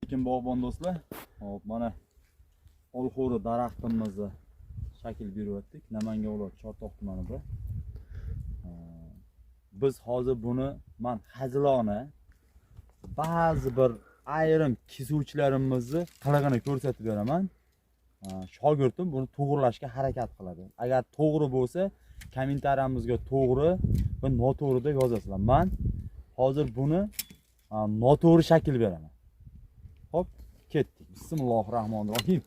Lekin bog'bon do'stlar, hop mana olxo'ri daraxtimizni shakl beryaptik. Namangan viloyati Chortoq tumanida. Biz hozir buni men hazilona ba'zi bir ayrim kesuvchilarimizni qilig'ini ko'rsatib beraman. Shogirdim buni to'g'rilashga harakat qiladi. Agar to'g'ri bo'lsa, kommentariyamizga to'g'ri va noto'g'ri deb yozasizlar. Men hozir buni noto'g'ri shakl beraman. Hop, ketdik. Bismillahirrohmanirrohim.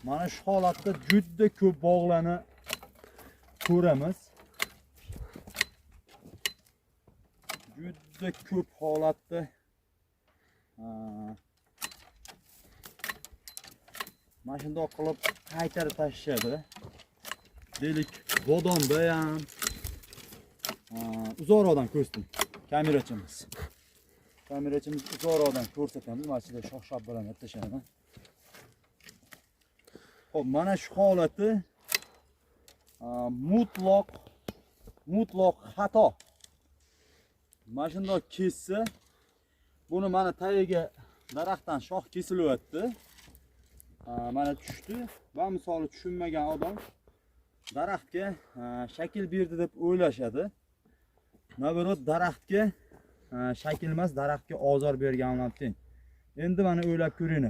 Mana shu holatda juda ko'p bog'larni ko'ramiz. Juda ko'p holatda mana shunday qilib qaytarib tashlashadi. Deylik, bodomda ham uzoqroqdan ko'rsatdim. Kamerachimiz uzoqroqdan ko'rsatamiz. Mana shunday shox-shox bilan tashlanaman. Hop, mana shu holati mutlaq xato. Mana shunday kessa, buni mana tagiga daraxtdan shox kesilyapti. Mana tushdi. Va misoli tushunmagan odam daraxtga shakl berdi deb o'ylashadi. Navrot daraxtga shakl emas, daraxtga ozor berganlar teng. Endi mana o'ylab ko'ring.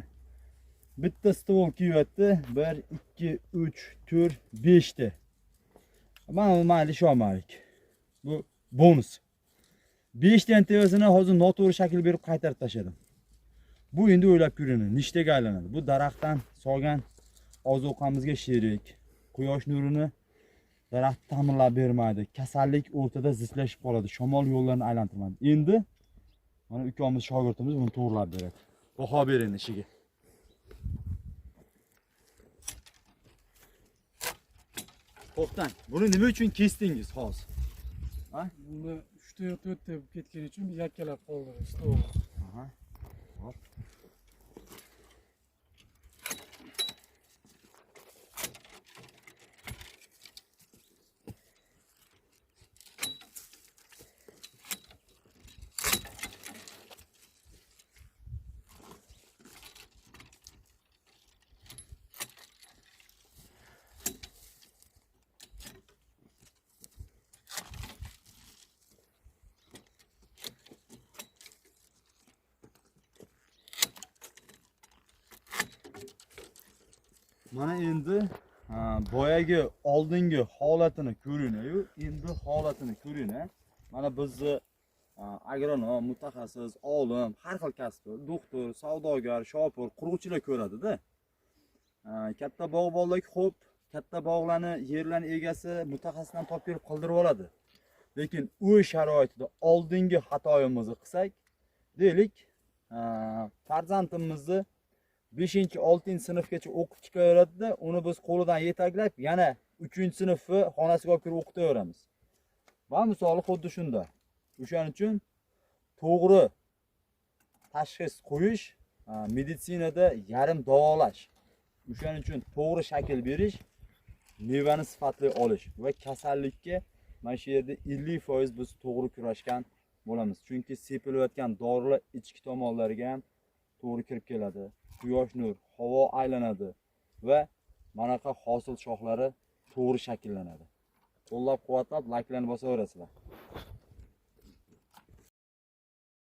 Bitta stol kiyyapti. 1 2 3 4 5 ta. Mana mayli sho'malik. Bu bonus. 5 taning tevazini hozir noto'g'ri shakl berib qaytarib tashladim. Bu endi o'ylab ko'ring, nechtaga aylanadi. Bu daraxtdan solgan ozuqamizga sherik. Quyosh nurini daraxt ta'minlab bermaydi. Kasallik o'rtada zichlashib qoladi. Shamol yo'llarini aylantirmaydi. Endi mana ukamiz shogirdimiz buni to'g'rilab beradi. Baho bering ishiga. To'xtang. Buni nima uchun kesdingiz hozir? Ha? Buni 3 ta 4 ta ketgani uchun yakkalab qoldi stol. Aha. Hop. Mana endi boyagi oldingi holatini ko'ring-yu, endi holatini ko'ring. Mana bizni agronom, mutaxassis, olim, har xil kasb, doktor, savdogar, shopir, quruvchilar ko'radi-da. Katta bog'bonlik xo'p, katta bog'larni, yerlarning egasi mutaxassisdan topib kelib qildirib oladi. Lekin o'y sharoitida oldingi xatoyimizni qilsak, deylik, farzandimizni 5-6-sinfgacha o'qib chiqaveradi-da, uni biz qo'lidan yetaklab, yana 3-sinfni xonasiga olib kirib o'qitaveramiz. Va misoli xuddi shunda. O'shaning uchun to'g'ri tashxis qo'yish, meditsinada yarim davolash. O'shaning uchun to'g'ri shakl berish, mevani sifatli olish va kasallikka mana shu yerda 50% biz to'g'ri kurashgan bo'lamiz. Chunki sepilayotgan dorilar ichki tomonlariga ham to'g'ri kirib keladi. Quyosh nur, havo aylanadi va manaqa hosil shoxlari to'g'ri shakllanadi. Qo'llab-quvvatlab, layklarni bosaverasizlar.